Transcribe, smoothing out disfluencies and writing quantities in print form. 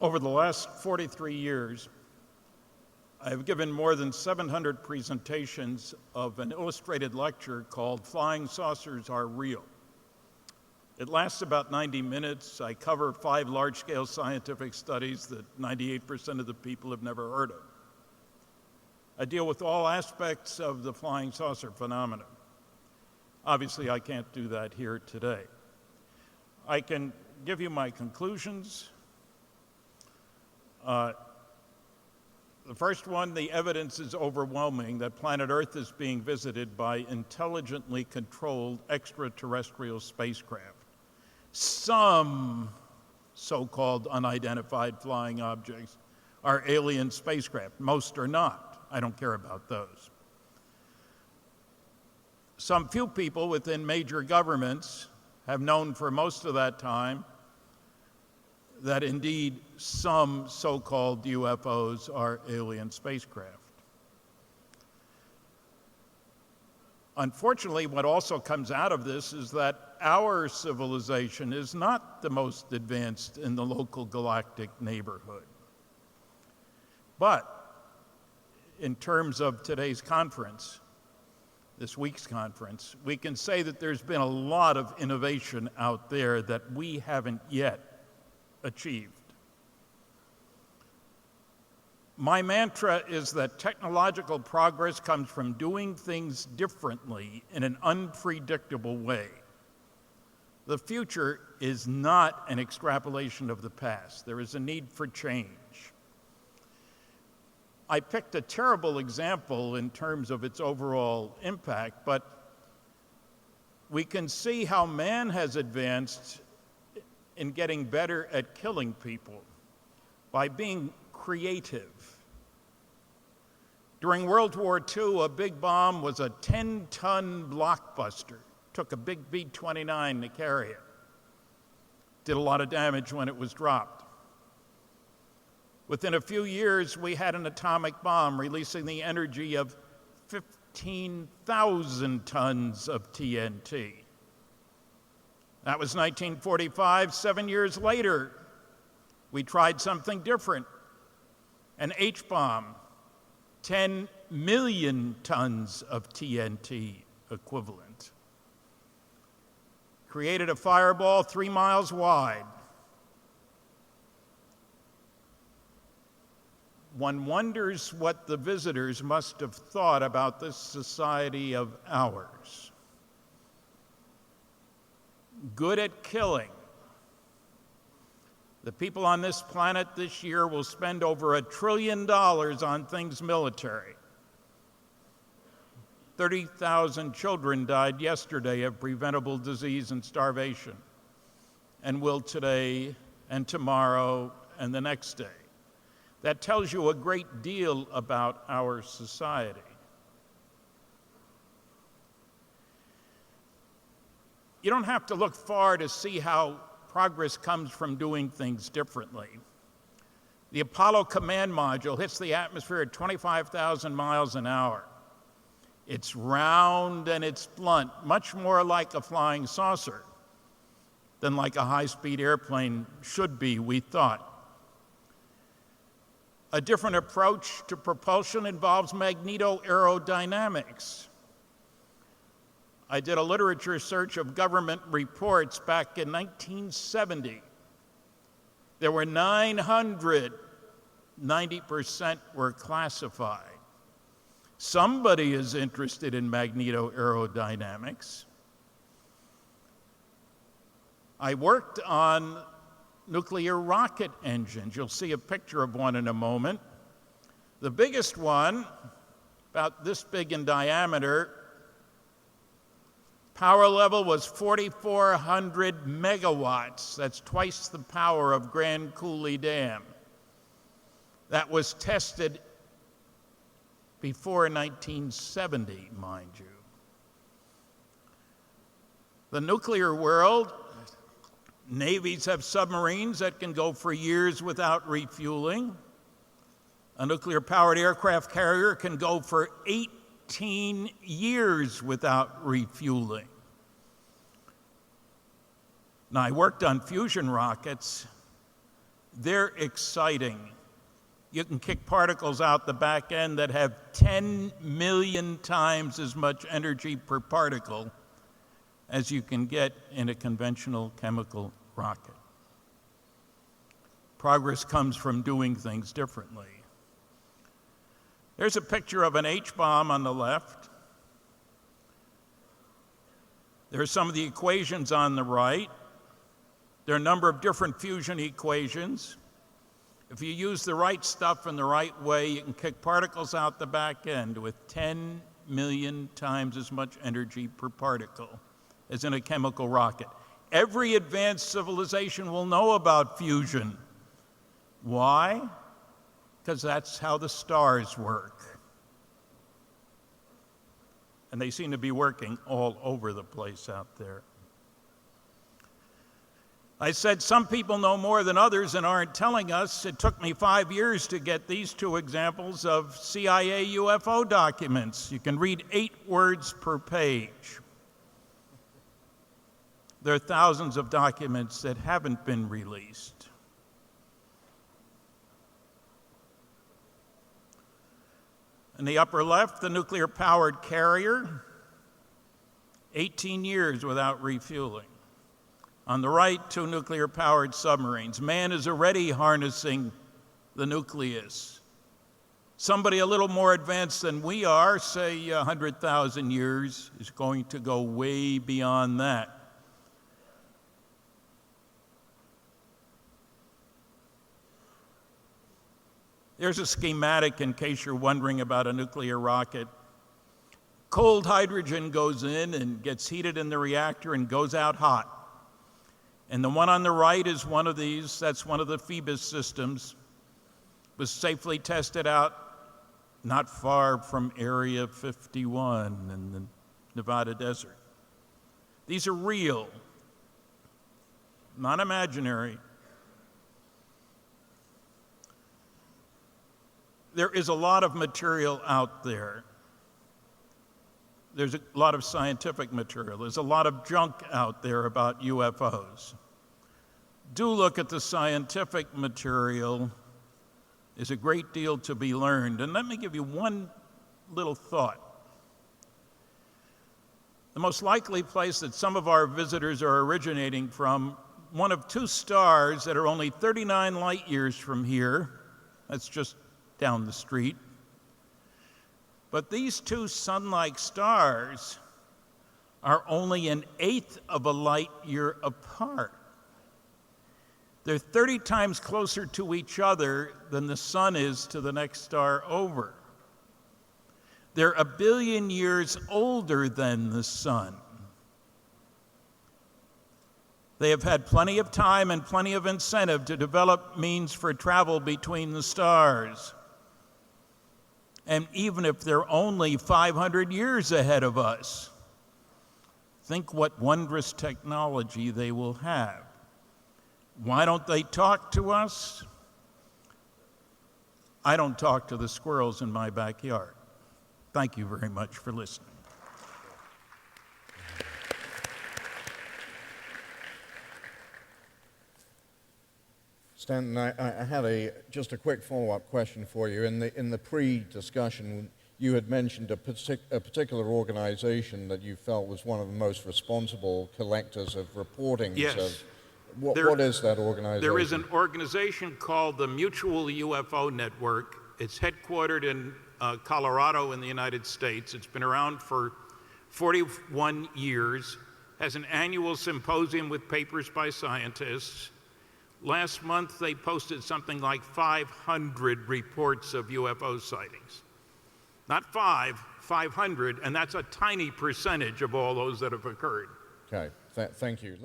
Over the last 43 years, I have given more than 700 presentations of an illustrated lecture called Flying Saucers Are Real. It lasts about 90 minutes. I cover 5 large-scale scientific studies that 98% of the people have never heard of. I deal with all aspects of the flying saucer phenomenon. Obviously, I can't do that here today. I can give you my conclusions. The first one, the evidence is overwhelming that planet Earth is being visited by intelligently controlled extraterrestrial spacecraft. Some so-called unidentified flying objects are alien spacecraft. Most are not. I don't care about those. Some few people within major governments have known for most of that time that indeed some so-called UFOs are alien spacecraft. Unfortunately, what also comes out of this is that our civilization is not the most advanced in the local galactic neighborhood. But in terms of today's conference, this week's conference, we can say that there's been a lot of innovation out there that we haven't yet achieved. My mantra is that technological progress comes from doing things differently in an unpredictable way. The future is not an extrapolation of the past. There is a need for change. I picked a terrible example in terms of its overall impact, but we can see how man has advanced in getting better at killing people by being creative. During World War II, a big bomb was a 10-ton blockbuster. Took a big B-29 to carry it. Did a lot of damage when it was dropped. Within a few years, we had an atomic bomb releasing the energy of 15,000 tons of TNT. That was 1945. 7 years later, we tried something different. An H-bomb, 10 million tons of TNT equivalent. Created a fireball 3 miles wide. One wonders what the visitors must have thought about this society of ours. Good at killing. The people on this planet this year will spend over $1 trillion on things military. 30,000 children died yesterday of preventable disease and starvation, and will today and tomorrow and the next day. That tells you a great deal about our society. You don't have to look far to see how progress comes from doing things differently. The Apollo command module hits the atmosphere at 25,000 miles an hour. It's round and it's blunt, much more like a flying saucer than like a high-speed airplane should be, we thought. A different approach to propulsion involves magneto-aerodynamics. I did a literature search of government reports back in 1970. There were 900, 90% were classified. Somebody is interested in magneto-aerodynamics. I worked on nuclear rocket engines. You'll see a picture of one in a moment. The biggest one, about this big in diameter, power level was 4,400 megawatts. That's twice the power of Grand Coulee Dam. That was tested before 1970, mind you. The nuclear world, navies have submarines that can go for years without refueling. A nuclear-powered aircraft carrier can go for 18 years without refueling. Now, I worked on fusion rockets. They're exciting. You can kick particles out the back end that have 10 million times as much energy per particle as you can get in a conventional chemical rocket. Progress comes from doing things differently. There's a picture of an H-bomb on the left. There are some of the equations on the right. There are a number of different fusion equations. If you use the right stuff in the right way, you can kick particles out the back end with 10 million times as much energy per particle as in a chemical rocket. Every advanced civilization will know about fusion. Why? Because that's how the stars work. And they seem to be working all over the place out there. I said some people know more than others and aren't telling us. It took me 5 years to get these two examples of CIA UFO documents. You can read 8 words per page. There are thousands of documents that haven't been released. In the upper left, the nuclear-powered carrier, 18 years without refueling. On the right, 2 nuclear-powered submarines. Man is already harnessing the nucleus. Somebody a little more advanced than we are, say 100,000 years, is going to go way beyond that. There's a schematic in case you're wondering about a nuclear rocket. Cold hydrogen goes in and gets heated in the reactor and goes out hot. And the one on the right is one of these. That's one of the Phoebus systems. It was safely tested out not far from Area 51 in the Nevada desert. These are real, not imaginary. There is a lot of material out there. There's a lot of scientific material. There's a lot of junk out there about UFOs. Do look at the scientific material. There's a great deal to be learned. And let me give you one little thought. The most likely place that some of our visitors are originating from, one of 2 stars that are only 39 light years from here. That's just down the street. But these 2 sun-like stars are only 1/8 of a light year apart. They're 30 times closer to each other than the sun is to the next star over. They're 1 billion years older than the sun. They have had plenty of time and plenty of incentive to develop means for travel between the stars. And even if they're only 500 years ahead of us, think what wondrous technology they will have. Why don't they talk to us? I don't talk to the squirrels in my backyard. Thank you very much for listening. Stanton, I had just a quick follow-up question for you. In the pre-discussion, you had mentioned a particular organization that you felt was one of the most responsible collectors of reportings. Yes. What is that organization? There is an organization called the Mutual UFO Network. It's headquartered in Colorado in the United States. It's been around for 41 years, has an annual symposium with papers by scientists. Last month, they posted something like 500 reports of UFO sightings. Not 500, and that's a tiny percentage of all those that have occurred. Okay, thank you.